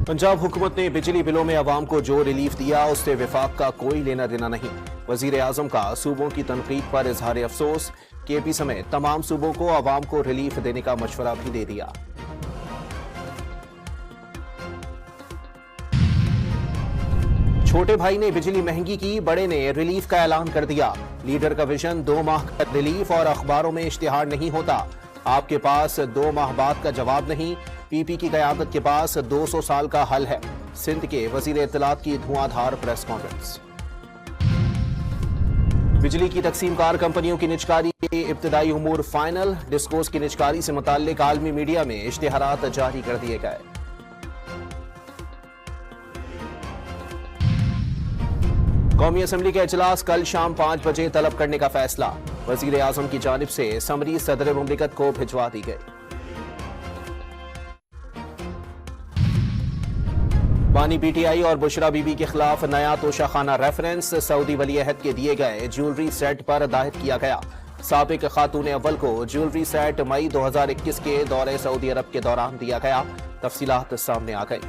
पंजाब हुकूमत ने बिजली बिलों में अवाम को जो रिलीफ दिया उससे विफाक का कोई लेना देना नहीं। वजीर आजम का सूबों की तनकीद पर इजहार अफसोस। केपी समेत तमाम सूबों को अवाम को रिलीफ देने का मशवरा भी दे दिया। छोटे भाई ने बिजली महंगी की, बड़े ने रिलीफ का ऐलान कर दिया। लीडर का विजन 2 माह का रिलीफ और अखबारों में इश्तिहार नहीं होता। आपके पास 2 माह बाद का जवाब नहीं। पीपी की क़यादत के पास 200 साल का हल है। सिंध के वजीर इत्तलात की धुआंधार प्रेस कॉन्फ्रेंस। बिजली की तकसीमकार कंपनियों की निजकारी के इब्तदाई उमूर फाइनल। डिस्कोस की निजकारी से मुताल्लिक आलमी मीडिया में इश्तिहारात जारी कर दिए गए। कौमी असम्बली का इजलास कल शाम 5 बजे तलब करने का फैसला। वजीर आजम की जानिब से समरी सदर मुमलिकत को भिजवा दी गई। बानी पीटीआई और बुशरा बीबी के खिलाफ नया तोशाखाना रेफरेंस। सऊदी वली अहद के दिए गए ज्वेलरी सेट पर दाहिर किया गया। साबिक खातून अव्वल को ज्वेलरी सेट मई 2021 के दौरे सऊदी अरब के दौरान दिया गया। तफसीलात सामने आ गई।